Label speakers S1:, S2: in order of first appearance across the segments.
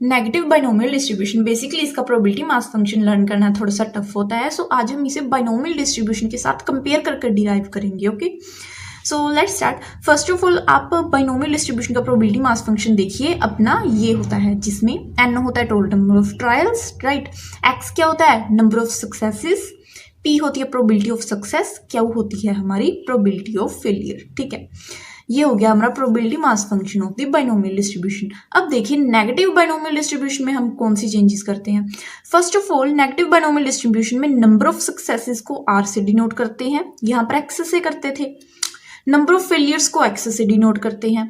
S1: Negative binomial distribution basically इसका probability mass function learn करना थोड़ा सा टफ होता है। सो आज हम इसे बाइनोमियल डिस्ट्रीब्यूशन के साथ कंपेयर कर डिराइव करेंगे। Okay, so let's start. First of all आप बाइनोमियल डिस्ट्रीब्यूशन का प्रोबेबिलिटी मास फंक्शन देखिए अपना ये होता है जिसमें n होता है total number of trials, right. x क्या होता है नंबर ऑफ सक्सेसेस, p होती है प्रोबेबिलिटी ऑफ सक्सेस, q होती है हमारी प्रोबेबिलिटी ऑफ फेलियर। ठीक है, ये हो गया हमारा probability mass function of the binomial distribution. अब देखिए नेगेटिव बाइनोमियल डिस्ट्रीब्यूशन में हम कौन सी चेंजेस करते हैं। First of all negative binomial distribution में नंबर ऑफ सक्सेसेस को r से डिनोट करते हैं, यहाँ पर x से करते थे। नंबर ऑफ फेलियर्स को x से डिनोट करते हैं।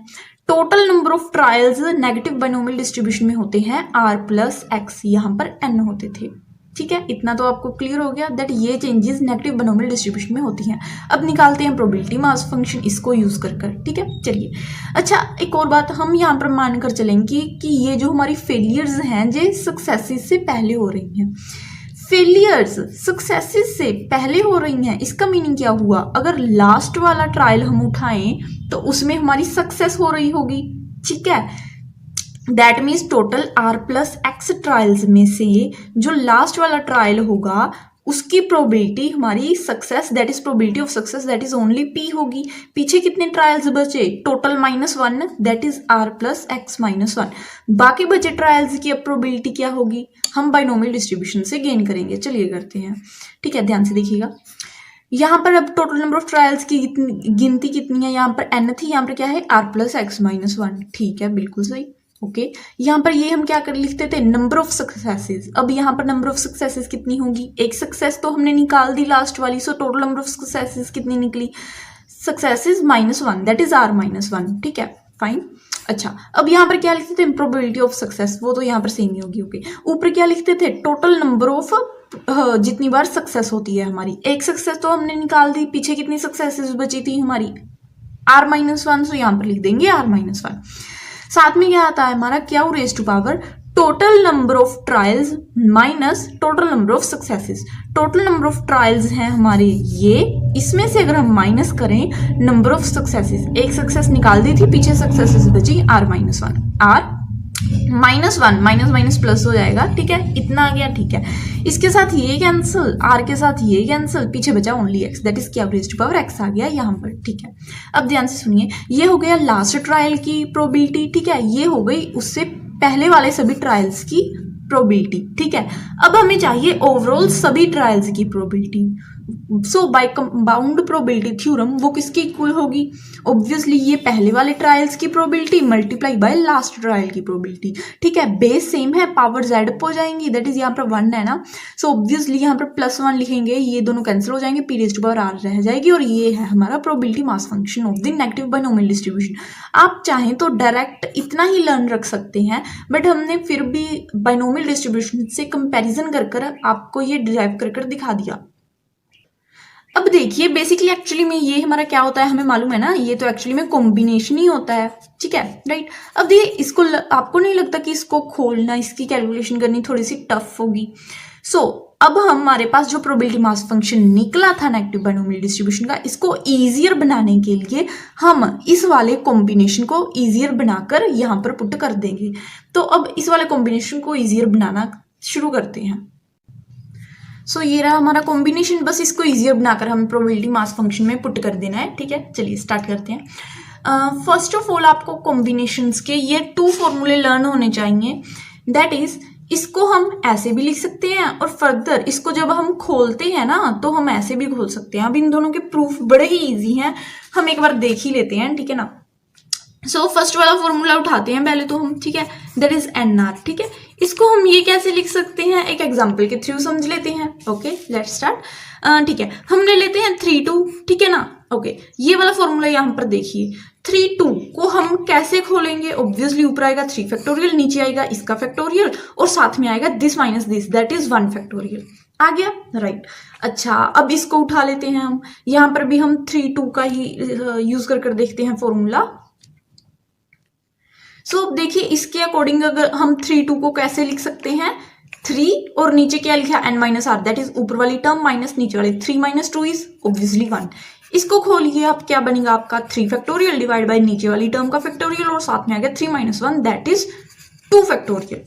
S1: Total number of trials negative binomial distribution में होते हैं r प्लस x, यहाँ पर n होते थे। ठीक है, इतना तो आपको क्लियर हो गया दैट ये चेंजेस नेगेटिव बाइनोमियल डिस्ट्रीब्यूशन में होती हैं। अब निकालते हैं प्रोबेबिलिटी मास फंक्शन इसको यूज कर। ठीक है, चलिए। अच्छा, एक और बात हम यहाँ पर मानकर चलेंगे कि ये जो हमारी फेलियर्स हैं ये सक्सेसेस से पहले हो रही हैं। फेलियर्स सक्सेसेस से पहले हो रही हैं, इसका मीनिंग क्या हुआ? अगर लास्ट वाला ट्रायल हम उठाएं तो उसमें हमारी सक्सेस हो रही होगी। ठीक है, that means total r plus x trials में से जो लास्ट वाला ट्रायल होगा उसकी प्रोबेबिलिटी हमारी success that is probability of success that is only p होगी। पीछे कितने ट्रायल्स बचे? Total -1 that is r plus x -1। बाकी बचे ट्रायल्स की अब प्रोबेबिलिटी क्या होगी? हम बाइनोमियल डिस्ट्रीब्यूशन से गेन करेंगे। चलिए करते हैं। ठीक है, ध्यान से देखिएगा। यहाँ पर अब टोटल नंबर ऑफ ट्रायल्स की गिनती कितनी है? यहाँ पर n थी, यहाँ पर क्या है r प्लस x -1। ठीक है, बिल्कुल सही। ओके, यहाँ पर ये हम क्या कर लिखते थे नंबर ऑफ सक्सेसेस। अब यहाँ पर नंबर ऑफ सक्सेसेस कितनी होगी? एक सक्सेस तो हमने निकाल दी लास्ट वाली, so total number of successes कितनी निकली? Successes -1 that is r -1। ठीक है, फाइन। अच्छा, अब यहाँ पर क्या लिखते थे? प्रोबेबिलिटी ऑफ सक्सेस, वो तो यहाँ पर सेम ही होगी। ओके, ऊपर क्या लिखते थे? टोटल नंबर ऑफ जितनी बार सक्सेस होती है हमारी। एक सक्सेस तो हमने निकाल दी, पीछे कितनी सक्सेसेस बची थी हमारी? r -1, सो यहाँ पर लिख देंगे r -1। साथ में क्या आता है हमारा क्या raise to power total number of trials minus total number of successes. Total number of trials हैं हमारे ये, इसमें से अगर हम माइनस करें नंबर ऑफ सक्सेसेस, एक सक्सेस निकाल दी थी, पीछे सक्सेसेस बची r -1। r -1 माइनस प्लस हो जाएगा। ठीक है, इतना आ गया। ठीक है, इसके साथ ये कैंसिल, r के साथ ये कैंसिल, पीछे बचा ओनली x दैट इज क्या रेज टू पावर x आ गया यहाँ पर। ठीक है, अब ध्यान से सुनिए, ये हो गया लास्ट ट्रायल की प्रोबेबिलिटी। ठीक है, ये हो गई उससे पहले वाले सभी ट्रायल्स की प्रोबेबिलिटी। ठीक है, अब हमें चाहिए ओवरऑल सभी ट्रायल्स की प्रोबेबिलिटी। सो बाय कंपाउंड प्रोबेबिलिटी थ्योरम वो किसकी इक्वल होगी? ऑब्वियसली ये पहले वाले ट्रायल्स की probability multiply by last trial की प्रोबेबिलिटी। ठीक है, बेस सेम है, पावर z अप हो जाएंगी, दैट इज यहाँ पर 1 है ना, सो ऑब्वियसली यहाँ पर +1 लिखेंगे, ये दोनों कैंसिल हो जाएंगे, p raise to power r रह जाएगी, और ये है हमारा probability mass function of the negative binomial distribution. आप चाहें तो डायरेक्ट इतना ही लर्न रख सकते हैं, बट हमने फिर भी बाइनोमियल डिस्ट्रीब्यूशन से कंपेरिजन कर आपको ये डिराइव कर दिखा दिया। अब देखिए बेसिकली एक्चुअली में ये हमारा क्या होता है हमें मालूम है ना, ये तो एक्चुअली में कॉम्बिनेशन ही होता है। ठीक है, राइट। अब देखिए इसको आपको नहीं लगता कि इसको खोलना, इसकी कैलकुलेशन करनी थोड़ी सी टफ होगी? सो अब हमारे पास जो प्रोबेबिलिटी मास फंक्शन निकला था नेगेटिव बाइनोमियल डिस्ट्रीब्यूशन का, इसको ईजियर बनाने के लिए हम इस वाले कॉम्बिनेशन को ईजियर बनाकर यहाँ पर पुट कर देंगे। तो अब इस वाले कॉम्बिनेशन को ईजियर बनाना शुरू करते हैं। सो ये रहा हमारा कॉम्बिनेशन, बस इसको इजियर बनाकर हमें प्रोबेबिलिटी मास फंक्शन में पुट कर देना है। ठीक है, चलिए स्टार्ट करते हैं। फर्स्ट ऑफ ऑल आपको कॉम्बिनेशंस के ये 2 फॉर्मूले लर्न होने चाहिए। दैट इज इसको हम ऐसे भी लिख सकते हैं, और फर्दर इसको जब हम खोलते हैं ना तो हम ऐसे भी खोल सकते हैं। अब इन दोनों के प्रूफ बड़े ही ईजी हैं, हम एक बार देख ही लेते हैं। ठीक है ना, सो फर्स्ट वाला फॉर्मूला उठाते हैं पहले तो हम। ठीक है, दैट इज nr। ठीक है, इसको हम ये कैसे लिख सकते हैं, एक एग्जांपल के थ्रू समझ लेते हैं। Okay, let's start. ठीक है, हम ले लेते हैं 3 2। ठीक है ना, ओके, ये वाला फॉर्मूला यहाँ पर देखिए 3 2 को हम कैसे खोलेंगे? ऑब्वियसली ऊपर आएगा 3 फैक्टोरियल, नीचे आएगा इसका फैक्टोरियल, और साथ में आएगा this minus this that is 1 factorial. आ गया, राइट। अच्छा, अब इसको उठा लेते हैं हम, यहाँ पर भी हम 3 2 का ही यूज कर देखते हैं फॉर्मूला। सो देखिए इसके अकॉर्डिंग अगर हम 3 2 को कैसे लिख सकते हैं, 3 और नीचे क्या लिखा n minus r, that is ऊपर वाली टर्म माइनस नीचे वाली 3 माइनस 2 इज ऑब्वियसली 1। इसको खोलिए, आप क्या बनेगा आपका 3 फैक्टोरियल डिवाइड बाय नीचे वाली टर्म का फैक्टोरियल, और साथ में आ गया 3 माइनस 1 दैट इज 2 फैक्टोरियल।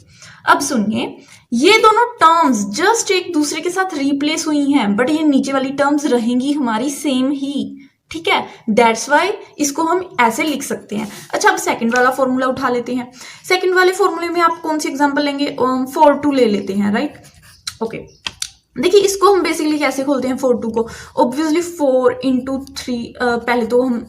S1: अब सुनिए, ये दोनों टर्म्स जस्ट एक दूसरे के साथ रिप्लेस हुई हैं, बट ये नीचे वाली टर्म्स रहेंगी हमारी सेम ही, ठीक है। दैट्स वाई इसको हम ऐसे लिख सकते हैं। अच्छा, अब सेकंड वाला फॉर्मूला उठा लेते हैं। सेकंड वाले फॉर्मूले में आप कौन सी एग्जांपल लेंगे? 4 ले लेते हैं, राइट। ओके, देखिए इसको हम बेसिकली कैसे खोलते हैं 4 को? ऑब्वियसली 4 इंटू 3, पहले तो हम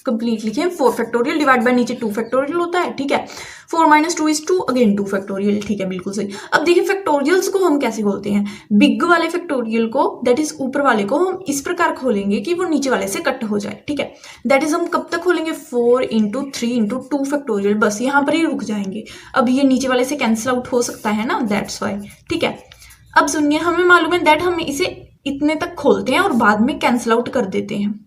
S1: कंप्लीट लिखे 4 फैक्टोरियल डिवाइड बाय नीचे 2 फैक्टोरियल होता है, ठीक है। 4 - 2 = 2, अगेन 2 फैक्टोरियल, ठीक है, बिल्कुल सही। अब देखिए फैक्टोरियल्स को हम कैसे खोलते हैं? बिग वाले फैक्टोरियल को, दैट इज ऊपर वाले को, हम इस प्रकार खोलेंगे कि वो नीचे वाले से कट हो जाए, ठीक है। दैट इज हम कब तक खोलेंगे? 4 × 3 × 2 फैक्टोरियल, बस यहाँ पर ही रुक जाएंगे। अब ये नीचे वाले से कैंसिल आउट हो सकता है ना, दैट्स वाई, ठीक है। अब सुनिए, हमें मालूम है दैट हम इसे इतने तक खोलते हैं और बाद में कैंसिल आउट कर देते हैं।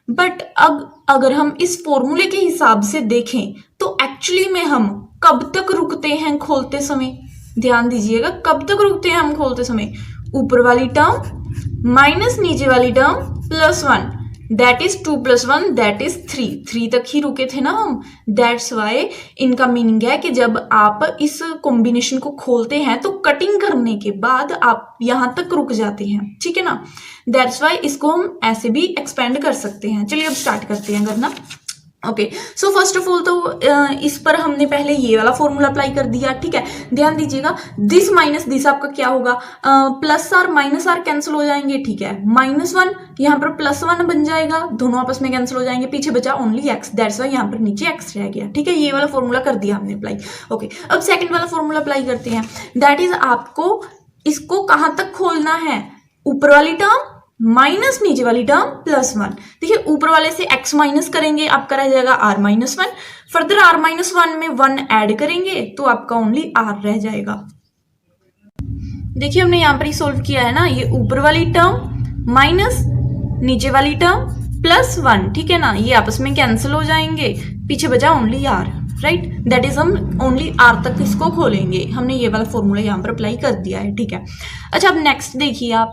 S1: बट अब अगर हम इस फॉर्मूले के हिसाब से देखें तो एक्चुअली में हम कब तक रुकते हैं खोलते समय? ध्यान दीजिएगा, कब तक रुकते हैं हम खोलते समय? ऊपर वाली टर्म माइनस नीचे वाली term plus 1, that is 2 + 1 that is 3 तक ही रुके थे ना हम। दैट्स वाई इनका मीनिंग है कि जब आप इस कॉम्बिनेशन को खोलते हैं तो कटिंग करने के बाद आप यहां तक रुक जाते हैं, ठीक है ना। दैट्स वाई इसको हम ऐसे भी एक्सपेंड कर सकते हैं। चलिए अब स्टार्ट करते हैं करना। Okay, so first of all तो इस पर हमने पहले ये वाला फॉर्मूला अप्लाई कर दिया, ठीक है। ध्यान दीजिएगा, दिस माइनस दिस आपका क्या होगा? Plus r minus r cancel हो जाएंगे, ठीक है। -1 यहाँ पर +1 बन जाएगा, दोनों आपस में कैंसिल हो जाएंगे, पीछे बचा ओनली x, दैट्स वाई यहाँ पर नीचे x रह गया, ठीक है। ये वाला फॉर्मूला कर दिया हमने अप्लाई। ओके, अब सेकेंड वाला फॉर्मूला अप्लाई करते हैं। दैट इज आपको इसको कहाँ तक खोलना है? ऊपर वाली टर्म माइनस नीचे वाली टर्म +1। देखिए ऊपर वाले से x माइनस करेंगे, आपका रह जाएगा r-1। फर्दर r-1 में 1 ऐड करेंगे तो आपका ओनली r रह जाएगा। देखिए हमने यहाँ पर ही सोल्व किया है ना, ये ऊपर वाली टर्म माइनस नीचे वाली टर्म +1, ठीक है ना। ये आपस में कैंसिल हो जाएंगे, पीछे बचा only r, right. That is हम ओनली r तक इसको खोलेंगे। हमने ये वाला फॉर्मूला यहाँ पर अप्लाई कर दिया है, ठीक है। अच्छा, अब नेक्स्ट देखिए आप,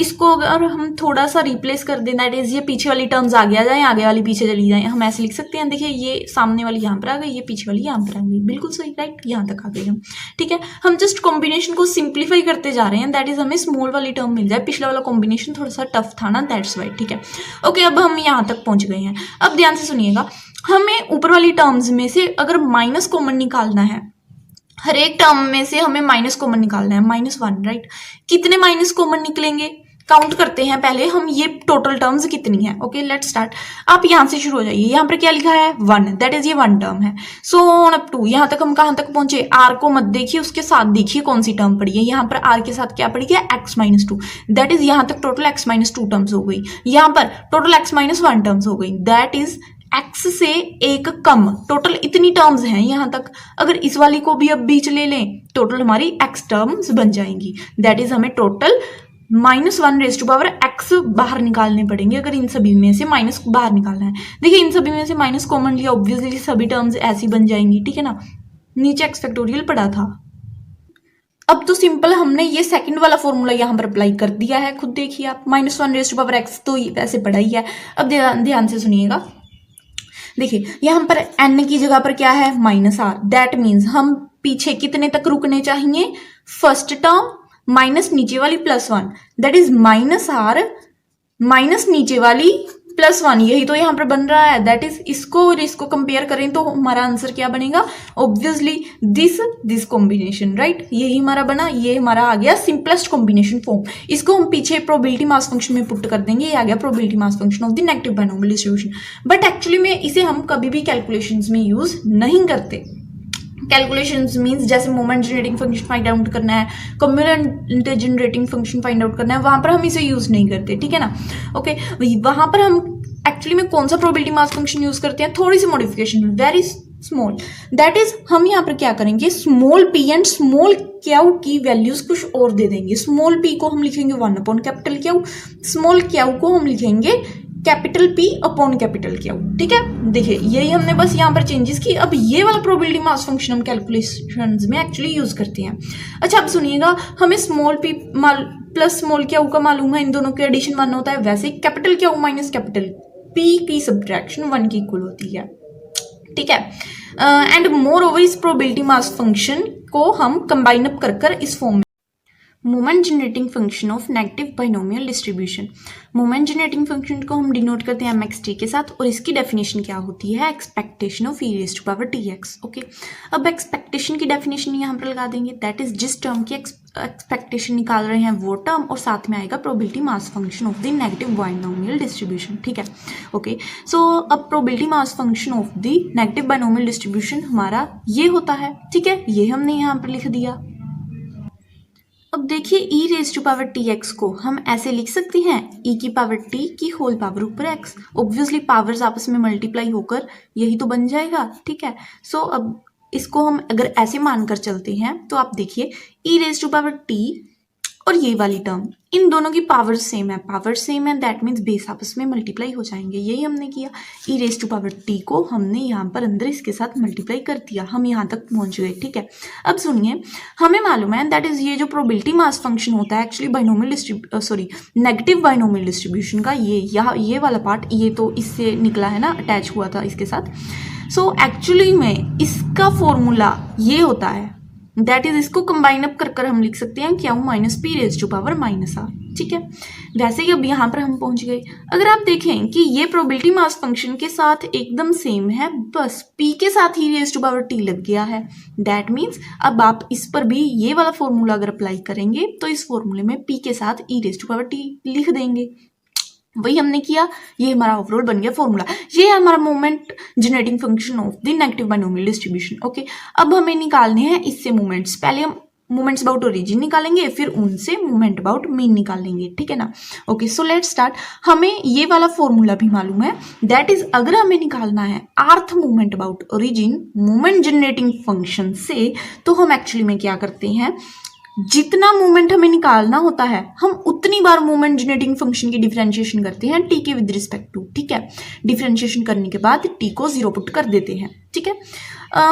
S1: इसको अगर हम थोड़ा सा रिप्लेस कर दें, दैट इज ये पीछे वाली टर्म्स आगे आ जाए, आगे वाली पीछे चली जाए, हम ऐसे लिख सकते हैं। देखिए ये सामने वाली यहाँ पर आ गई, ये पीछे वाली यहाँ पर आ गई, बिल्कुल सही, राइट। यहाँ तक आ गई हम, ठीक है। हम जस्ट कॉम्बिनेशन को सिंप्लीफाई करते जा रहे हैं, दैट इज हमें स्मॉल वाली टर्म मिल जाए। पिछला वाला कॉम्बिनेशन थोड़ा सा टफ था ना, दैट्स वाई, ठीक है। ओके, अब हम यहाँ तक पहुंच गए हैं। अब ध्यान से सुनिएगा, हमें ऊपर वाली टर्म्स में से अगर माइनस कॉमन निकालना है, हर एक टर्म में से हमें माइनस कॉमन निकालना है, -1, राइट। कितने माइनस कॉमन निकलेंगे? काउंट करते हैं पहले हम, ये टोटल टर्म्स कितनी है। Okay, let's start. आप यहां से शुरू हो जाइए। यहाँ पर क्या लिखा है? 1, दैट इज ये 1 टर्म है। सो ऑन अप टू, यहाँ तक हम कहाँ तक पहुंचे? r को मत देखिए, उसके साथ देखिए कौन सी टर्म पड़ी है। यहाँ पर r के साथ क्या पड़ी है? x - 2, दैट इज यहाँ तक टोटल x - 2 टर्म्स हो गई। यहाँ पर टोटल x - 1 टर्म्स हो गई, दैट इज x से एक कम, टोटल इतनी टर्म्स हैं यहाँ तक। अगर इस वाली को भी अब बीच ले लें, टोटल हमारी x टर्म्स बन जाएंगी। दैट इज हमें टोटल -1⁻x बाहर निकालने पड़ेंगे अगर इन सभी में से माइनस बाहर निकालना है। देखिए इन सभी में से माइनस कॉमन लिया, ऑब्वियसली सभी टर्म्स ऐसी बन जाएंगी, ठीक है ना। नीचे x फैक्टोरियल पड़ा था। अब तो सिंपल हमने ये सेकंड वाला फॉर्मूला यहाँ पर अप्लाई कर दिया है, खुद देखिए आप। -1⁻x तो वैसे पड़ा ही है। अब ध्यान से सुनिएगा, देखिए यहाँ पर n की जगह पर क्या है? -r, दैट मीन्स हम पीछे कितने तक रुकने चाहिए? फर्स्ट टर्म माइनस नीचे वाली +1, दैट इज -r माइनस नीचे वाली +1, यही तो यहाँ पर बन रहा है। दैट इज इसको और इसको कंपेयर करें तो हमारा आंसर क्या बनेगा? Obviously this combination, right. यही हमारा बना, ये हमारा आ गया सिंपलेस्ट कॉम्बिनेशन फॉर्म। इसको हम पीछे प्रोबेबिलिटी मास फंक्शन में पुट कर देंगे, ये आ गया probability mass function of the negative binomial distribution. But actually में इसे हम कभी भी कैलकुलेशंस में यूज नहीं करते। कैलकुलेशंस मीन्स जैसे moment generating function find out करना है, कम्युलेंट जनरेटिंग फंक्शन फाइंड आउट करना है, वहां पर हम इसे यूज नहीं करते, ठीक है ना। ओके, वहां पर हम एक्चुअली में कौन सा प्रोबेबिलिटी मास फंक्शन यूज करते हैं? थोड़ी सी modification, very small. That is हम यहाँ पर क्या करेंगे? Small p and small Q की वैल्यूज कुछ और दे देंगे। स्मॉल p को हम लिखेंगे 1/Q, स्मॉल क्यू को हम लिखेंगे P Q, ठीक है। देखिए यही हमने बस यहाँ पर चेंजेस की। अब ये वाला प्रोबेबिलिटी मास फंक्शन हम कैलकुलेशंस में एक्चुअली यूज करते हैं। अच्छा, अब सुनिएगा, हमें small p plus small Q का मालूम है, इन दोनों के एडिशन 1 होता है। वैसे Q - P की सब्ट्रैक्शन 1 की इक्वल होती है, ठीक है। एंड मोर ओवर इस प्रोबेबिलिटी मास फंक्शन को हम कंबाइन अप कर इस फॉर्म में moment generating function of negative binomial distribution. Moment generating function को हम डिनोट करते हैं mxt के साथ और इसकी डेफिनेशन क्या होती है, expectation of e raise to power tx। Okay, अब एक्सपेक्टेशन की डेफिनेशन यहाँ पर लगा देंगे, दैट इज जिस टर्म की एक्सपेक्टेशन निकाल रहे हैं वो टर्म और साथ में आएगा probability mass function of the negative binomial distribution. ठीक है, ओके, सो अब probability mass function of the negative binomial distribution हमारा ये होता है। ठीक है, ये हमने यहाँ पर लिख दिया। अब देखिए e raise to power tx को हम ऐसे लिख सकते हैं e की पावर t की होल पावर ऊपर x। ऑब्वियसली पावर्स आपस में मल्टीप्लाई होकर यही तो बन जाएगा। ठीक है, सो अब इसको हम अगर ऐसे मानकर चलते हैं तो आप देखिए e raise to power t और ये वाली टर्म, इन दोनों की पावर सेम है, पावर सेम है, दैट मीन्स बेस आपस में मल्टीप्लाई हो जाएंगे। यही हमने किया, e raise to power t को हमने यहाँ पर अंदर इसके साथ मल्टीप्लाई कर दिया, हम यहाँ तक पहुँच गए। ठीक है, अब सुनिए, हमें मालूम है दैट इज ये जो प्रोबेबिलिटी मास फंक्शन होता है actually binomial negative binomial distribution का, ये वाला पार्ट ये तो इससे निकला है ना, अटैच हुआ था इसके साथ। सो एक्चुअली में इसका फॉर्मूला ये होता है, दैट इज इसको कंबाइन अप कर हम लिख सकते हैं q minus p raise to power minus r. ठीक है, वैसे ही अब यहाँ पर हम पहुंच गए। अगर आप देखें कि ये प्रोबेबिलिटी मास फंक्शन के साथ एकदम सेम है, बस p के साथ ही रेज़ टू पावर t लग गया है, दैट मीन्स अब आप इस पर भी ये वाला फॉर्मूला अगर अप्लाई करेंगे तो इस फॉर्मूले में p के साथ e raise to power t लिख देंगे। वही हमने किया, ये हमारा ओवरऑल बन गया फॉर्मूला। ये है हमारा moment generating function of the negative binomial distribution. Okay, अब हमें निकालने हैं इससे मोमेंट्स। पहले हम मोमेंट्स अबाउट ओरिजिन निकालेंगे, फिर उनसे मोमेंट अबाउट मीन निकालेंगे। ठीक है ना, ओके, सो लेट्स स्टार्ट। हमें ये वाला फॉर्मूला भी मालूम है, दैट इज अगर हमें निकालना है rth moment about origin moment generating function से, तो हम एक्चुअली में क्या करते हैं, जितना मोमेंट हमें निकालना होता है हम उतनी बार मोमेंट जनरेटिंग फंक्शन की डिफरेंशिएशन करते हैं टी के विद रिस्पेक्ट टू। ठीक है, डिफरेंशिएशन करने के बाद टी को 0 पुट कर देते हैं। ठीक है,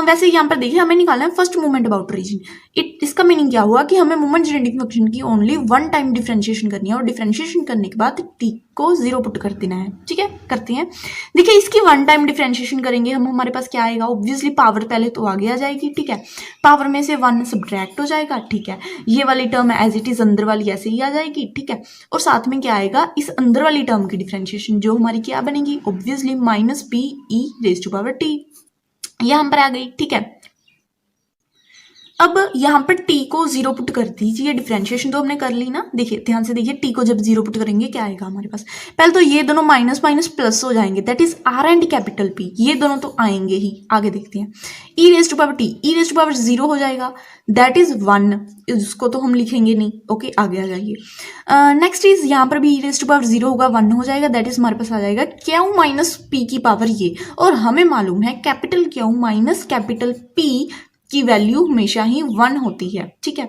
S1: वैसे यहाँ पर देखिए हमें निकालना है फर्स्ट मोमेंट अबाउट ओरिजिन। इसका मीनिंग क्या हुआ कि हमें मोमेंट जनरेटिंग फंक्शन की ओनली 1 टाइम डिफरेंशिएशन करनी है और डिफरेंशिएशन करने के बाद टी को 0 पुट कर देना है। ठीक है, करते हैं। देखिए इसकी 1 टाइम डिफरेंशिएशन करेंगे हम, हमारे पास क्या आएगा, ऑब्वियसली पावर पहले तो आगे आ जाएगी। ठीक है, पावर में से 1 सब्ट्रैक्ट हो जाएगा। ठीक है, ये वाली टर्म एज इट इज अंदर वाली ऐसे ही आ जाएगी। ठीक है, और साथ में क्या आएगा, इस अंदर वाली टर्म की डिफरेंशिएशन जो हमारी क्या बनेगी, obviously minus p e raise to power t, यहाँ पर आ गई। ठीक है, अब यहाँ पर t को 0 पुट कर दीजिए, डिफरेंशिएशन तो हमने कर ली ना। देखिए ध्यान से देखिए, t को जब 0 पुट करेंगे क्या आएगा हमारे पास, पहले तो ये दोनों माइनस माइनस प्लस हो जाएंगे, that is r and capital P, ये दोनों तो आएंगे ही। आगे देखते हैं, e raise to power t, e raise to power 0 हो जाएगा, दैट इज 1, इसको तो हम लिखेंगे नहीं। ओके, आगे आ जाइए। नेक्स्ट इज यहाँ पर भी e रेज़ टू पावर 0 होगा, 1 हो जाएगा, दैट इज हमारे पास आ जाएगा q माइनस p की पावर ये, और हमें मालूम है capital Q minus capital P की वैल्यू हमेशा ही 1 होती है। ठीक है,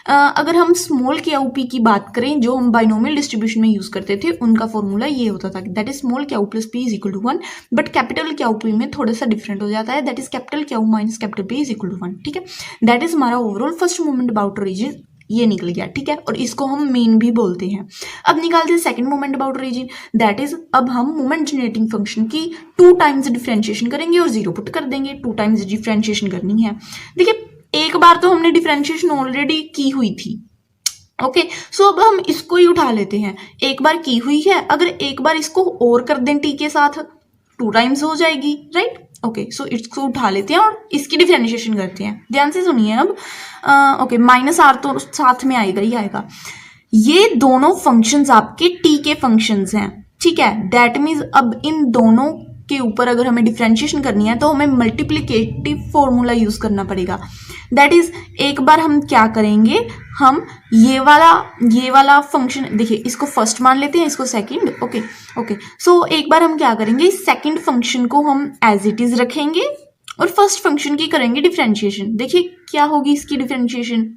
S1: अगर हम स्मॉल क्यू पी की बात करें जो हम बाइनोमियल डिस्ट्रीब्यूशन में यूज करते थे, उनका फॉर्मूला ये होता था, that is small q plus p is equal to 1, but capital Q P में थोड़ा सा डिफरेंट हो जाता है, that is capital Q minus capital P is equal to 1। ठीक है, दैट इज हमारा overall first moment about origin ये निकल गया। ठीक है, और इसको हम मेन भी बोलते हैं। अब निकालते हैं second moment about origin, that is अब हम मोमेंट जनरेटिंग फंक्शन की 2 टाइम्स डिफरेंशिएशन करेंगे और 0 पुट कर देंगे। 2 टाइम्स डिफरेंशिएशन करनी है। देखिए एक बार तो हमने डिफरेंशिएशन ऑलरेडी की हुई थी। ओके, सो अब हम इसको ही उठा लेते हैं, एक बार की हुई है, अगर एक बार इसको और कर दें टी के साथ 2 टाइम्स हो जाएगी, राइट। ओके, सो इसको उठा लेते हैं और इसकी डिफरेंशिएशन करते हैं। ध्यान से सुनिए अब, ओके, माइनस आर तो साथ में आएगा ही आएगा। ये दोनों फंक्शंस आपके टी के फंक्शंस हैं। ठीक है, दैट मीन्स अब इन दोनों के ऊपर अगर हमें डिफरेंशिएशन करनी है तो हमें मल्टीप्लिकेटिव फॉर्मूला यूज करना पड़ेगा। दैट इज एक बार हम क्या करेंगे, हम ये वाला फंक्शन, देखिए इसको फर्स्ट मान लेते हैं, इसको सेकंड। ओके ओके, सो एक बार हम क्या करेंगे, सेकंड फंक्शन को हम एज इट इज रखेंगे और फर्स्ट फंक्शन की करेंगे डिफरेंशिएशन। देखिए क्या होगी इसकी differentiation,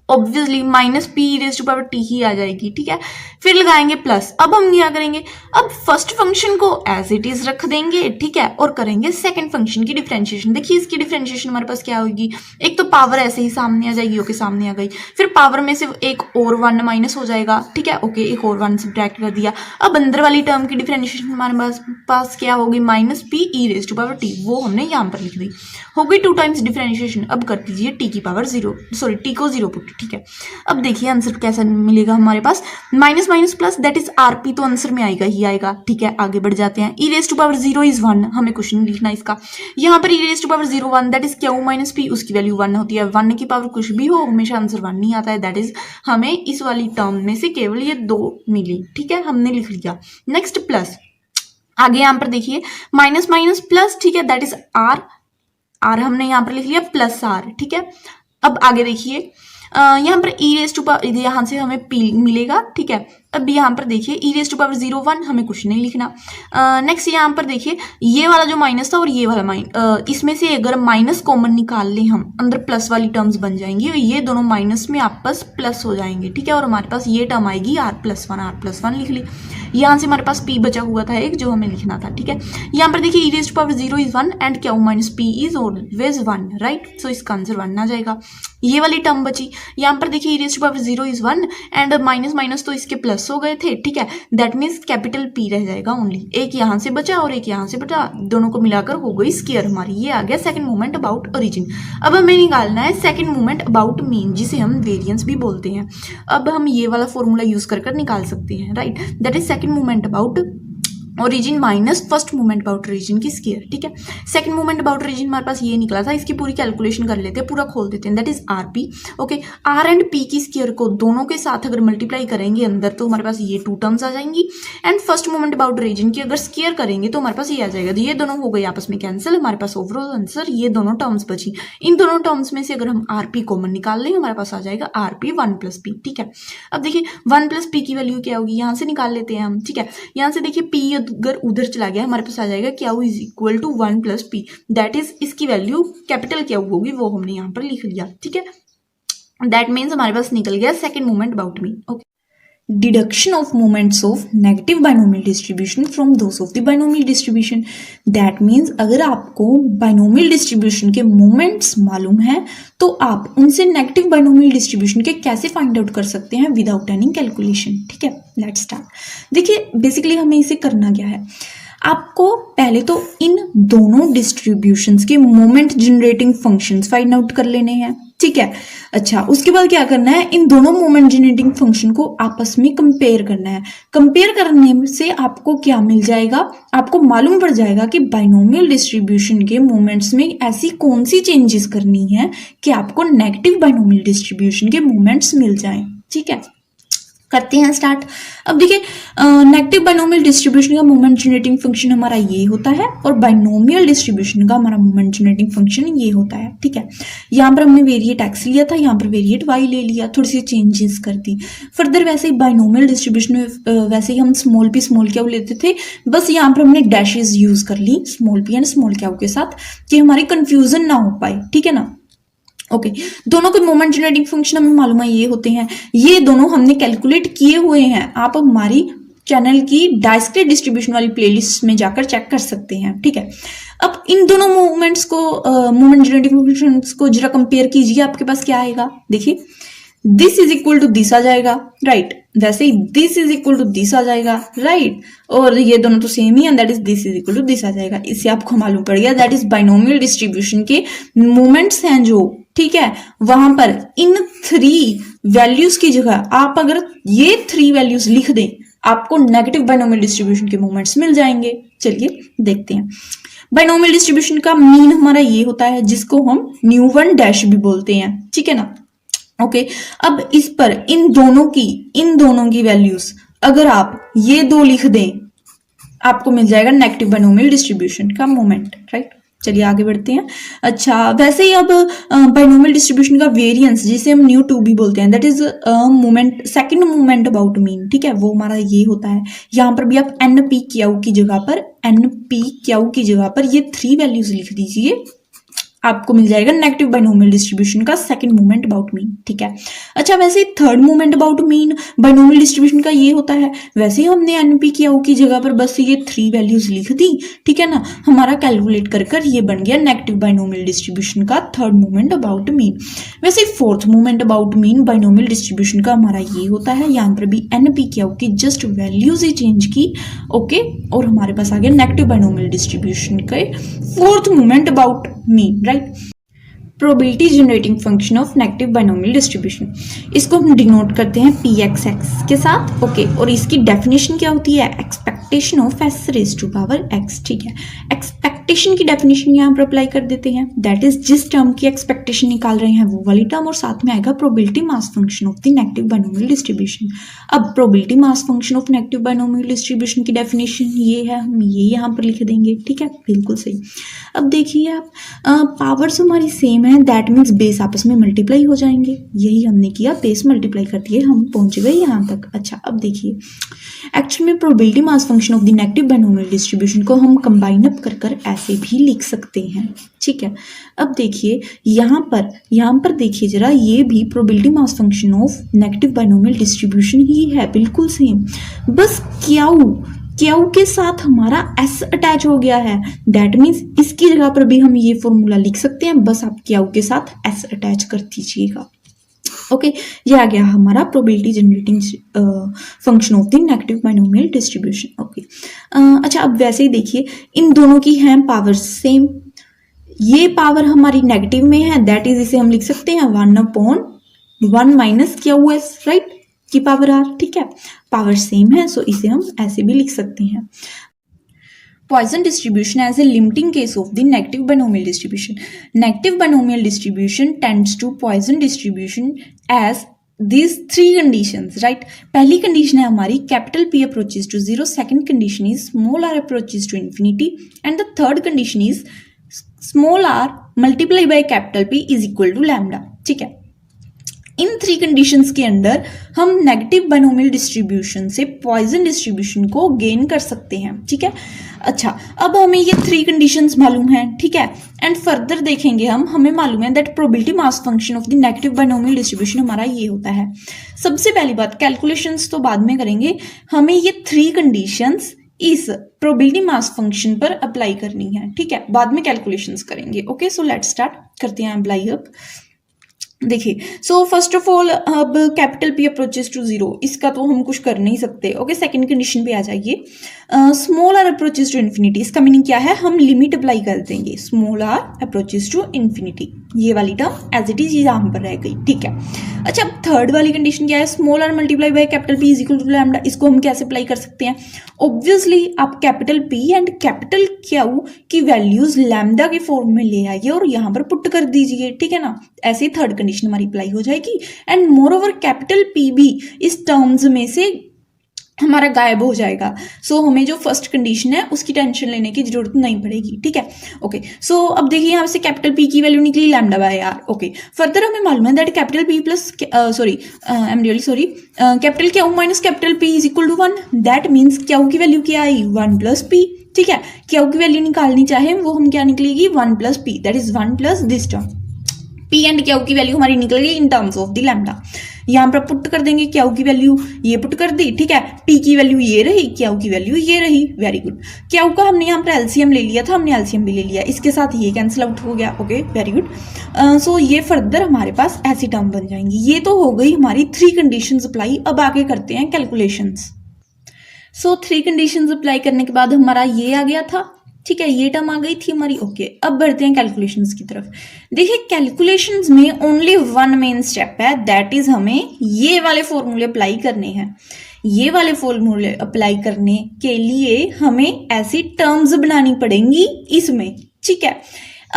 S1: obviously minus P raise to power T ही आ जाएगी, ठीक है। फिर लगाएंगे प्लस। अब हम क्या करेंगे, अब फर्स्ट फंक्शन को एज इट इज रख देंगे, ठीक है, और करेंगे सेकंड फंक्शन की डिफरेंशिएशन। देखिए इसकी डिफरेंशिएशन हमारे पास क्या होगी, एक तो पावर ऐसे ही सामने आ जाएगी, ओके सामने आ गई, फिर पावर में से एक और 1 माइनस हो जाएगा, ठीक है, ओके एक और 1 सब्ट्रैक्ट कर दिया। अब अंदर वाली टर्म की डिफरेंशिएशन हमारे पास क्या होगी, minus p e raise to power t, वो हमने यहाँ पर लिख दी, हो गई 2 टाइम्स डिफरेंशिएशन। अब कर दीजिए टी की पावर 0, सॉरी टी को 0 पुट, ठीक है। अब देखिए आंसर कैसा मिलेगा हमारे पास, minus minus plus that is RP, तो आंसर में आएगा ही आएगा, ठीक है। आगे बढ़ जाते हैं, E raise to power 0 is 1, हमें कुछ नहीं लिखना इसका। यहाँ पर E raise to power 0 1 that is Q minus P, उसकी वैल्यू 1 होती है। 1 की पावर कुछ भी हो हमेशा आंसर 1 नहीं आता है, दैट इज हमें इस वाली टर्म में से केवल ये 2 मिली, ठीक है, हमने लिख लिया। नेक्स्ट प्लस, आगे यहाँ पर देखिए माइनस माइनस प्लस, ठीक है, दैट इज आर, आर हमने यहाँ पर लिख लिया प्लस आर, ठीक है। अब आगे देखिए यहाँ पर ई रेज टू पावर, यहाँ से हमें पी मिलेगा, ठीक है। अब यहाँ पर देखिए ई रेज टू पावर 0 1, हमें कुछ नहीं लिखना। नेक्स्ट यहाँ पर देखिए ये वाला जो माइनस था और ये वाला इसमें से अगर माइनस कॉमन निकाल लें हम, अंदर प्लस वाली टर्म्स बन जाएंगी और ये दोनों माइनस में आपस प्लस हो जाएंगे, ठीक है। और हमारे पास ये टर्म आएगी आर प्लस वन लिख ली। यहाँ से हमारे पास p बचा हुआ था एक जो हमें लिखना था, ठीक है। यहाँ पर देखिए E raise to power 0 is 1 and Q minus P is always 1, right. So इसका आंसर 1 आ जाएगा। ये वाली टर्म बची, यहाँ पर देखिए E raise to power 0 is 1 and minus minus तो इसके प्लस हो गए थे, ठीक है। दैट मीन्स कैपिटल P रह जाएगा ओनली, एक यहाँ से बचा और एक यहाँ से बचा, दोनों को मिलाकर हो गई स्क्वायर हमारी। ये आ गया सेकंड मोमेंट अबाउट ओरिजिन। अब हमें निकालना है सेकंड मोमेंट अबाउट मीन, जिसे हम वेरिएंस भी बोलते हैं। अब हम ये वाला फॉर्मूला यूज कर निकाल सकते हैं, right. That is second moment about origin minus first movement about origin की स्क्वायर, ठीक है। सेकंड मूवमेंट अबाउट ओरिजिन हमारे पास ये निकला था, इसकी पूरी कैलकुलेशन कर लेते हैं, पूरा खोल देते हैं। That is R P, okay. R and P की स्क्वायर को दोनों के साथ अगर मल्टीप्लाई करेंगे अंदर तो हमारे पास ये 2 टर्म्स आ जाएंगी। And first movement about origin की अगर स्क्वायर करेंगे तो हमारे पास ये आ जाएगा। ये दोनों हो गए आपस में कैंसिल, हमारे पास ओवरऑल आंसर ये दोनों टर्म्स बची। इन दोनों टर्म्स में से अगर हम आर पी कॉमन निकाल लें हमारे पास आ जाएगा आर पी 1 प्लस पी, ठीक है। अब देखिए 1 प्लस पी की वैल्यू क्या होगी, यहाँ से निकाल लेते हैं हम, ठीक है। यहाँ से देखिए पी अगर उधर चला गया हमारे पास आ जाएगा q is equal to 1 plus p, that is इसकी वैल्यू कैपिटल क्यू होगी, वो हमने यहाँ पर लिख लिया, ठीक है। दैट मीन्स हमारे पास निकल गया second moment about mean, okay. Deduction of moments of negative binomial distribution from those of the binomial distribution. That means अगर आपको binomial distribution के moments मालूम है तो आप उनसे नेगेटिव बाइनोमियल डिस्ट्रीब्यूशन के कैसे फाइंड आउट कर सकते हैं विदाउट एनी कैलकुलेशन, ठीक है। Let's start. देखिए बेसिकली हमें इसे करना क्या है, आपको पहले तो इन दोनों डिस्ट्रीब्यूशंस के moment generating functions find out कर लेने हैं, ठीक है। अच्छा, उसके बाद क्या करना है, इन दोनों मोमेंट जनरेटिंग फंक्शन को आपस में कंपेयर करना है। कंपेयर करने से आपको क्या मिल जाएगा, आपको मालूम पड़ जाएगा कि बाइनोमियल डिस्ट्रीब्यूशन के मोमेंट्स में ऐसी कौन सी चेंजेस करनी है कि आपको नेगेटिव बाइनोमियल डिस्ट्रीब्यूशन के मोमेंट्स मिल जाएं, ठीक है। करते हैं स्टार्ट। अब देखिए नेगेटिव बाइनोमियल डिस्ट्रीब्यूशन का मोमेंट जनरेटिंग फंक्शन हमारा ये होता है और बाइनोमियल डिस्ट्रीब्यूशन का हमारा मोमेंट जनरेटिंग फंक्शन ये होता है, ठीक है। यहाँ पर हमने वेरिएट एक्स लिया था, यहाँ पर वेरिएट वाई ले लिया, थोड़ी सी चेंजेस कर दी। फर्दर वैसे ही बाइनोमियल डिस्ट्रीब्यूशन में वैसे ही हम स्मॉल पी स्मॉल क्यू लेते थे, बस यहाँ पर हमने डैशेज यूज कर ली small P and small Q के साथ कि हमारी कंफ्यूजन ना हो पाए, ठीक है ना। ओके दोनों के मोमेंट जनरेटिंग फंक्शन हमें मालूम है ये होते हैं, ये दोनों हमने कैलकुलेट किए हुए हैं। आप हमारी चैनल की डिस्क्रीट डिस्ट्रीब्यूशन वाली प्लेलिस्ट में जाकर चेक कर सकते हैं, ठीक है। अब इन दोनों मोमेंट्स को मोमेंट जनरेटिंग फंक्शंस को जरा कंपेयर कीजिए, आपके पास क्या आएगा, देखिए this is equal to this आ जाएगा, राइट। वैसे ही this is equal to this आ जाएगा, राइट। और ये दोनों तो सेम ही है, that is this is equal to this आ जाएगा। इससे आपको मालूम पड़ गया दैट इज बाइनोमियल डिस्ट्रीब्यूशन के मोमेंट्स हैं जो, ठीक है। वहां पर इन 3 वैल्यूज की जगह आप अगर ये 3 वैल्यूज लिख दें आपको नेगेटिव बाइनोमियल डिस्ट्रीब्यूशन के मोमेंट्स मिल जाएंगे। चलिए देखते हैं। बाइनोमियल डिस्ट्रीब्यूशन का मीन हमारा ये होता है जिसको हम न्यूवन डैश भी बोलते हैं, ठीक है ना। ओके अब इस पर इन दोनों की वैल्यूज अगर आप ये 2 लिख दें आपको मिल जाएगा नेगेटिव बाइनोमियल डिस्ट्रीब्यूशन का मोमेंट, राइट। चलिए आगे बढ़ते हैं। अच्छा वैसे ही अब बाइनोमियल डिस्ट्रीब्यूशन का वेरिएंस जिसे हम न्यू 2 भी बोलते हैं, that is moment second moment about mean, ठीक है, वो हमारा ये होता है। यहाँ पर भी आप एन पी क्यू की जगह पर ये 3 वैल्यूज लिख दीजिए, आपको मिल जाएगा नेगेटिव बाइनोमियल डिस्ट्रीब्यूशन का सेकंड मोमेंट अबाउट मीन, ठीक है। अच्छा, वैसे third moment about mean binomial distribution का ये होता है, वैसे हमने एनपी की की जगह पर बस ये 3 वैल्यूज लिख दी, ठीक है ना, हमारा कैलकुलेट कर ये बन गया नेगेटिव बाइनोमियल डिस्ट्रीब्यूशन का थर्ड मोमेंट अबाउट मीन। वैसे fourth moment about mean binomial distribution का हमारा ये होता है, यहाँ पर भी एनपी की जस्ट वैल्यूज ही चेंज की, ओके, और हमारे पास आ गया नेगेटिव बाइनोमियल डिस्ट्रीब्यूशन के fourth moment about mean, right. Probability generating function of negative binomial distribution, इसको हम डिनोट करते हैं pxx के साथ, ओके, और इसकी डेफिनेशन क्या होती है, expectation of s raise to power x, ठीक है। एक्सपेक्टेशन की डेफिनेशन यहाँ पर अप्लाई कर देते हैं, दैट इज जिस टर्म की एक्सपेक्टेशन निकाल रहे हैं वो वाली टर्म, और साथ में आएगा probability mass function of the negative binomial distribution. अब probability mass function of negative binomial distribution की डेफिनेशन ये है, हम ये यहाँ पर लिख देंगे, ठीक है, बिल्कुल सही। अब देखिए आप, पावर्स हमारी सेम है, दैट मीन्स बेस आपस में मल्टीप्लाई हो जाएंगे, यही हमने किया, बेस मल्टीप्लाई कर दिए, हम पहुंच गए यहाँ तक। अच्छा, अब देखिए एक्चुअल में probability mass function of the negative binomial distribution को हम कंबाइन अप कर ऐसे भी लिख सकते हैं, ठीक है। अब देखिए यहाँ पर देखिए जरा, ये भी probability mass function of negative binomial distribution ही है, बिल्कुल सेम, बस क्यू के साथ हमारा s अटैच हो गया है, दैट मीन्स इसकी जगह पर भी हम ये फॉर्मूला लिख सकते हैं, बस आप क्यू के साथ s अटैच कर दीजिएगा, ओके। ये आ गया हमारा probability generating function of the negative binomial distribution, okay. अच्छा, अब वैसे ही देखिए इन दोनों की हैं पावर सेम, ये पावर हमारी नेगेटिव में है, दैट इज इसे हम लिख सकते हैं 1/1 माइनस QS, राइट, की पावर r, ठीक है, पावर सेम है, सो इसे हम ऐसे भी लिख सकते हैं। Poisson distribution as a limiting case of the negative binomial distribution. Negative binomial distribution tends to Poisson distribution as these 3 conditions, right? पहली condition है हमारी capital P approaches to 0, second condition is small r approaches to infinity, and the third condition is small r multiplied by capital P is equal to lambda, ठीक है। इन 3 conditions के under हम negative binomial distribution से Poisson distribution को gain कर सकते हैं, ठीक है। अच्छा, अब हमें ये 3 कंडीशंस मालूम हैं, ठीक है, एंड फर्दर देखेंगे हमें मालूम है that probability mass function of the negative binomial distribution हमारा ये होता है। सबसे पहली बात, कैलकुलेशंस तो बाद में करेंगे, हमें ये 3 कंडीशंस इस प्रोबेबिलिटी मास फंक्शन पर अप्लाई करनी है, ठीक है, बाद में कैलकुलेशंस करेंगे, ओके। सो लेट्स स्टार्ट करते हैं अप्लाई अप। देखिए, सो फर्स्ट ऑफ ऑल अब कैपिटल P अप्रोचेस टू 0, इसका तो हम कुछ कर नहीं सकते, ओके। सेकंड कंडीशन पे आ जाइए, small r approaches to infinity, इसका मीनिंग क्या है, हम लिमिट अप्लाई कर देंगे, small r approaches to infinity, ये वाली टर्म एज इट इज यहाँ पर रह गई, ठीक है। अच्छा, अब थर्ड वाली कंडीशन क्या है, small r multiply by capital P is equal to lambda, इसको हम कैसे अप्लाई कर सकते हैं, ऑब्वियसली आप capital P and capital Q की वैल्यूज लैम्डा के फॉर्म में ले आइए और यहाँ पर पुट कर दीजिए, ठीक है ना, ऐसे ही थर्ड कंडीशन हमारी अप्लाई हो जाएगी। And more over capital P भी इस टर्म्स में से हमारा गायब हो जाएगा, सो हमें जो फर्स्ट कंडीशन है उसकी टेंशन लेने की जरूरत नहीं पड़ेगी, ठीक है, ओके। सो अब देखिए यहाँ से कैपिटल P की वैल्यू निकली lambda by r, okay. Further हमें मालूम है that capital P plus capital Q minus capital P is equal to 1, that means Q की वैल्यू क्या आई, 1 प्लस P, ठीक है। Q की वैल्यू निकालनी चाहे वो हम क्या निकलेगी, 1 plus P, that is 1 plus this term, P and Q की वैल्यू हमारी निकल गई in terms of the lambda, यहाँ पर पुट कर देंगे, Q की वैल्यू ये पुट कर दी, ठीक है, P की वैल्यू ये रही, Q की वैल्यू ये रही, वेरी गुड। Q का हमने यहाँ पर एलसीएम ले लिया था, हमने एलसीएम भी ले लिया, इसके साथ ये कैंसिल आउट हो गया, ओके, वेरी गुड। सो ये फर्दर हमारे पास ऐसी टर्म बन जाएंगी। ये तो हो गई हमारी 3 कंडीशंस अप्लाई। अब आगे करते हैं कैलकुलेशंस। सो 3 कंडीशंस अप्लाई करने के बाद हमारा ये आ गया था, ठीक है, ये टर्म आ गई थी हमारी, ओके। अब बढ़ते हैं कैलकुलेशंस की तरफ। देखिए, कैलकुलेशंस में ओनली 1 मेन स्टेप है, दैट इज हमें ये वाले फॉर्मूले अप्लाई करने हैं। ये वाले फॉर्मूले अप्लाई करने के लिए हमें ऐसी टर्म्स बनानी पड़ेंगी इसमें, ठीक है।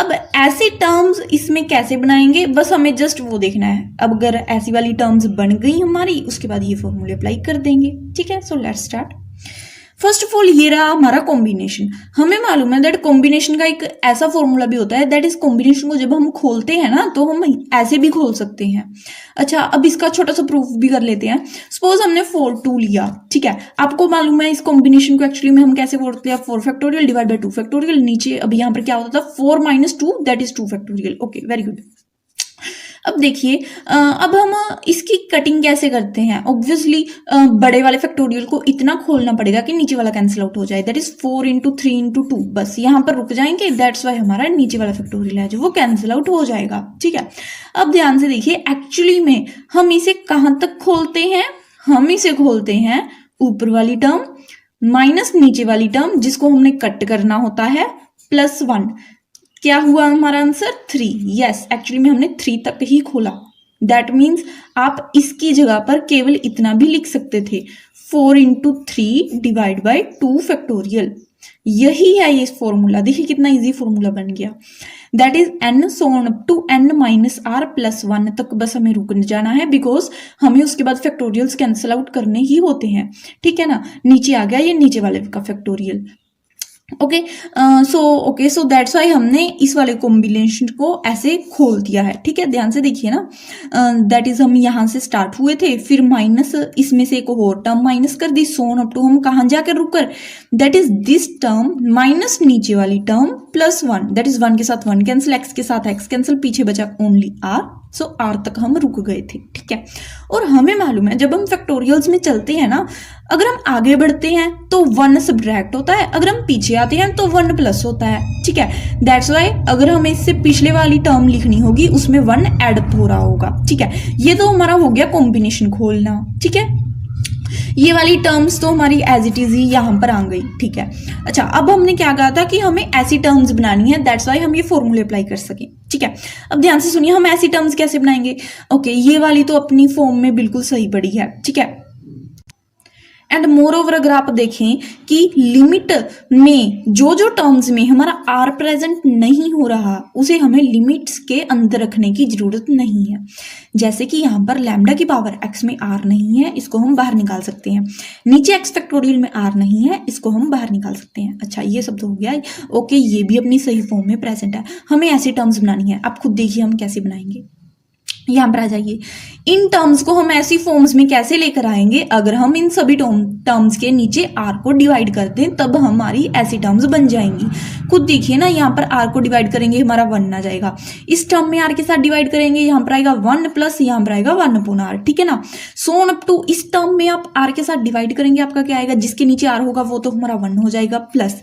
S1: अब ऐसे टर्म्स इसमें कैसे बनाएंगे, बस हमें जस्ट वो देखना है। अब अगर ऐसी वाली टर्म्स बन गई हमारी, उसके बाद ये फॉर्मूले अप्लाई कर देंगे, ठीक है। So let's start. First of all ये रहा हमारा कॉम्बिनेशन। हमें मालूम है दैट कॉम्बिनेशन का एक ऐसा फॉर्मूला भी होता है दैट इज कॉम्बिनेशन को जब हम खोलते हैं ना तो हम ऐसे भी खोल सकते हैं। अच्छा, अब इसका छोटा सा प्रूफ भी कर लेते हैं। सपोज हमने 4 2 लिया, ठीक है, आपको मालूम है इस कॉम्बिनेशन को एक्चुअली में हम कैसे बोलते हैं, 4 फैक्टोरियल डिवाइड बाय 2 फैक्टोरियल। नीचे अब यहाँ पर क्या होता था, 4 - 2 that is 2 factorial. Okay, very good. अब देखिए, अब हम इसकी कटिंग कैसे करते हैं। ऑब्वियसली बड़े वाले फैक्टोरियल को इतना खोलना पड़ेगा कि नीचे वाला कैंसिल आउट हो जाए, दैट इज 4 × 3 × 2। बस यहाँ पर रुक जाएंगे, दैट्स वाई हमारा नीचे वाला फैक्टोरियल है जो वो कैंसिल आउट हो जाएगा, ठीक है। अब ध्यान से देखिए, एक्चुअली में हम इसे कहाँ तक खोलते हैं, हम इसे खोलते हैं ऊपर वाली टर्म माइनस नीचे वाली टर्म जिसको हमने कट करना होता है +1। क्या हुआ हमारा आंसर, 3। यस, एक्चुअली में हमने 3 तक ही खोला। दैट मीन्स आप इसकी जगह पर केवल इतना भी लिख सकते थे, 4 × 3 डिवाइड बाय 2 फैक्टोरियल। यही है ये फॉर्मूला। देखिए कितना इजी फॉर्मूला बन गया। That is n so on up to n - r + 1 तक बस हमें रुक जाना है, बिकॉज हमें उसके बाद फैक्टोरियल्स कैंसिल आउट करने ही होते हैं, ठीक है ना। नीचे आ गया ये नीचे वाले का factorial. Okay, so that's why हमने इस वाले कॉम्बिनेशन को ऐसे खोल दिया है, ठीक है। ध्यान से देखिए ना, दैट इज हम यहाँ से स्टार्ट हुए थे, फिर माइनस इसमें से एक और टर्म माइनस कर दी, सो ऑन अप टू हम कहाँ जाकर रुककर, that is this term minus नीचे वाली टर्म +1, दैट इज 1 के साथ 1 कैंसिल, x के साथ x कैंसिल, पीछे बचा ओनली r। सो r तक हम रुक गए थे, ठीक है। और हमें मालूम है जब हम फैक्टोरियल्स में चलते हैं ना, अगर हम आगे बढ़ते हैं तो 1 सब्ट्रैक्ट होता है, अगर हम पीछे आते हैं तो 1 प्लस होता है, ठीक है। दैट्स वाई अगर हमें इससे पिछले वाली टर्म लिखनी होगी उसमें 1 ऐड हो रहा होगा, ठीक है। ये तो हमारा हो गया कॉम्बिनेशन खोलना, ठीक है। ये वाली टर्म्स तो हमारी एज इट इज ही यहाँ पर आ गई, ठीक है। अच्छा, अब हमने क्या कहा था कि हमें ऐसी टर्म्स बनानी है, दैट्स वाई हम ये फॉर्मूले अप्लाई कर सकें, ठीक है। अब ध्यान से सुनिए, हम ऐसी टर्म्स कैसे बनाएंगे। ओके, ये वाली तो अपनी फॉर्म में बिल्कुल सही पड़ी है, ठीक है। एंड मोर ओवर अगर आप देखें कि लिमिट में जो जो टर्म्स में हमारा r प्रेजेंट नहीं हो रहा उसे हमें लिमिट्स के अंदर रखने की जरूरत नहीं है। जैसे कि यहाँ पर लैम्डा की पावर x में r नहीं है, इसको हम बाहर निकाल सकते हैं। नीचे x फैक्टोरियल में r नहीं है, इसको हम बाहर निकाल सकते हैं। अच्छा, ये सब तो हो गया। ओके, ये भी अपनी सही फॉर्म में प्रेजेंट है। हमें ऐसी टर्म्स बनानी है, आप खुद देखिए हम कैसे बनाएंगे। यहाँ पर आ जाइए, इन टर्म्स को हम ऐसी फॉर्म्स में कैसे लेकर आएंगे, अगर हम इन सभी टर्म्स के नीचे r को डिवाइड कर दें तब हमारी ऐसी टर्म्स बन जाएंगी। खुद देखिए ना, यहाँ पर r को डिवाइड करेंगे हमारा 1 आ जाएगा, इस टर्म में r के साथ डिवाइड करेंगे यहाँ पर आएगा 1 प्लस यहाँ पर आएगा 1/r, ठीक है ना। सो ऑन अप टू इस टर्म में आप r के साथ डिवाइड करेंगे, आपका क्या आएगा, जिसके नीचे r होगा वो तो हमारा 1 हो जाएगा, plus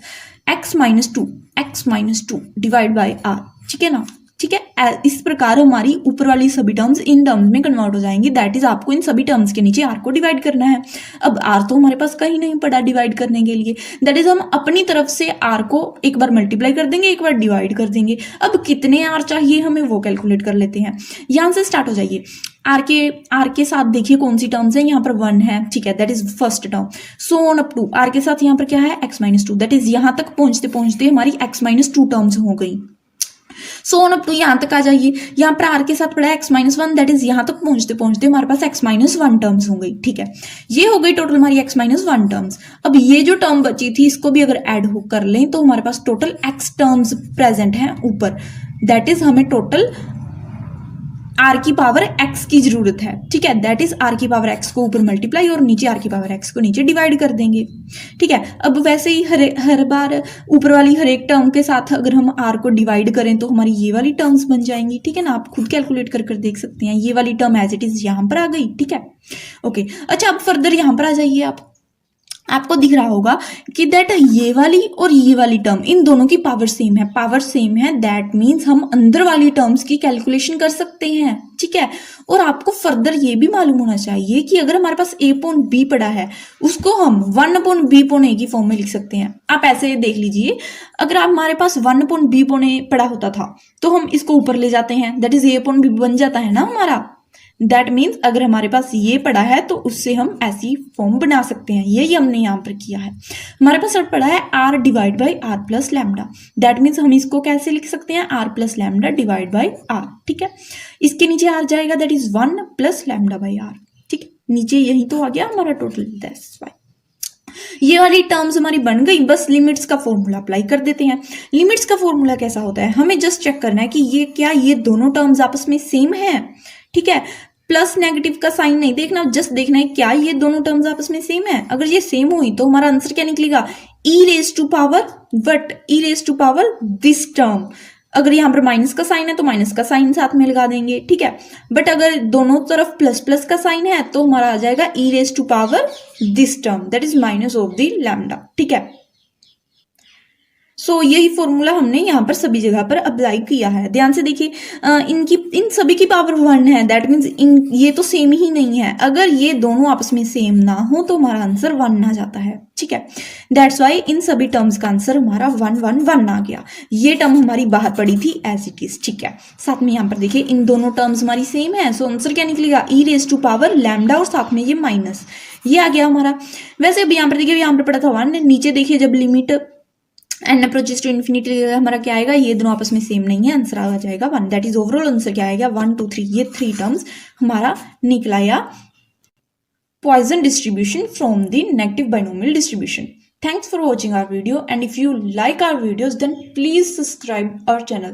S1: x - 2 divide by r, ठीक है ना। ठीक है, इस प्रकार हमारी ऊपर वाली सभी टर्म्स इन टर्म्स में कन्वर्ट हो जाएंगी। दैट इज आपको इन सभी टर्म्स के नीचे r को डिवाइड करना है। अब r तो हमारे पास कहीं नहीं पड़ा डिवाइड करने के लिए, दैट इज हम अपनी तरफ से r को एक बार मल्टीप्लाई कर देंगे, एक बार डिवाइड कर देंगे। अब कितने r चाहिए हमें वो कैलकुलेट कर लेते हैं। यहाँ से स्टार्ट हो जाइए। r के साथ देखिए कौन सी टर्म्स है, यहाँ पर 1 है, ठीक है, that is first term. So on up to r के साथ यहाँ पर क्या है, x - 2, दैट इज यहाँ तक पहुंचते पहुंचते हमारी x - 2 टर्म्स हो गई। सो ऑन अप टू यहाँ तक आ जाइए, यहाँ पर r के साथ पड़ा है x - 1, दैट इज यहाँ तक पहुंचते पहुंचते हमारे पास x - 1 टर्म्स हो गई, ठीक है। ये हो गई टोटल हमारी x - 1 टर्म्स। अब ये जो टर्म बची थी इसको भी अगर ऐड कर लें तो हमारे पास टोटल x टर्म्स प्रेजेंट हैं ऊपर, दैट इज हमें टोटल r की पावर x की जरूरत है, ठीक है। दैट इज r की पावर x को ऊपर मल्टीप्लाई और नीचे r की पावर x को नीचे डिवाइड कर देंगे, ठीक है। अब वैसे ही हर बार ऊपर वाली हर एक टर्म के साथ अगर हम r को डिवाइड करें तो हमारी ये वाली टर्म्स बन जाएंगी, ठीक है ना। आप खुद कैलकुलेट कर देख सकते हैं। ये वाली टर्म एज इट इज यहाँ पर आ गई, ठीक है। ओके, अच्छा, अब फर्दर यहाँ पर आ जाइए। आपको दिख रहा होगा कि दैट ये वाली और ये वाली टर्म इन दोनों की पावर सेम है, दैट मीन्स हम अंदर वाली टर्म्स की कैलकुलेशन कर सकते हैं, ठीक है। और आपको फर्दर ये भी मालूम होना चाहिए कि अगर हमारे पास a/b पड़ा है उसको हम 1/b/a की फॉर्म में लिख सकते हैं। आप ऐसे देख लीजिए, अगर आप हमारे पास 1/b/a पड़ा होता था तो हम इसको ऊपर ले जाते हैं, दैट इज a/b बन जाता है ना हमारा। दैट मीन्स अगर हमारे पास ये पड़ा है तो उससे हम ऐसी फॉर्म बना सकते हैं। यही हमने यहाँ पर किया है। हमारे पास पड़ा है r divide by r plus lambda, that means हम इसको कैसे लिख सकते हैं, r plus lambda divide by r, ठीक है। इसके नीचे r जाएगा, that is 1 plus lambda by r, ठीक है। नीचे यही तो आ गया हमारा टोटल, दैट्स वाई। ये वाली टर्म्स हमारी बन गई, बस लिमिट्स का फॉर्मूला अप्लाई कर देते हैं। लिमिट्स का फॉर्मूला कैसा होता है, हमें जस्ट चेक करना है कि ये क्या ये दोनों टर्म्स आपस में सेम है, ठीक है। प्लस नेगेटिव का साइन नहीं देखना, जस्ट देखना है क्या ये दोनों टर्म्स आपस में सेम है। अगर ये सेम हुई तो हमारा आंसर क्या निकलेगा, E raise to power what, E raise to power this term. अगर यहाँ पर माइनस का साइन है तो माइनस का साइन साथ में लगा देंगे, ठीक है। बट अगर दोनों तरफ प्लस प्लस का साइन है तो हमारा आ जाएगा E raise to power this term, that is minus of the lambda, ठीक है। सो यही फॉर्मूला हमने यहाँ पर सभी जगह पर अप्लाई किया है। ध्यान से देखिए, इन सभी की पावर 1 है, दैट मीन्स ये तो सेम ही नहीं है। अगर ये दोनों आपस में सेम ना हो तो हमारा आंसर 1 आ जाता है, ठीक है। दैट्स वाई इन सभी टर्म्स का आंसर हमारा 1 1 1 आ गया। ये टर्म हमारी बाहर पड़ी थी एज इट इज, ठीक है। साथ में यहाँ पर देखिए इन दोनों टर्म्स हमारी सेम है, सो आंसर क्या निकलेगा, E raise to power lambda और साथ में ये माइनस, ये आ गया हमारा। वैसे अब यहाँ पर देखिए, यहाँ पर पड़ा था 1, नीचे देखिए जब limit n approaches to infinity हमारा क्या आएगा, ये दोनों आपस में सेम नहीं है, आंसर आ जाएगा 1। दैट इज ओवरऑल आंसर क्या आएगा, 1 2 3, ये 3 टर्म्स हमारा निकला या Poisson distribution from the negative binomial distribution. Thanks for watching our video, and if you like our videos then please subscribe our channel.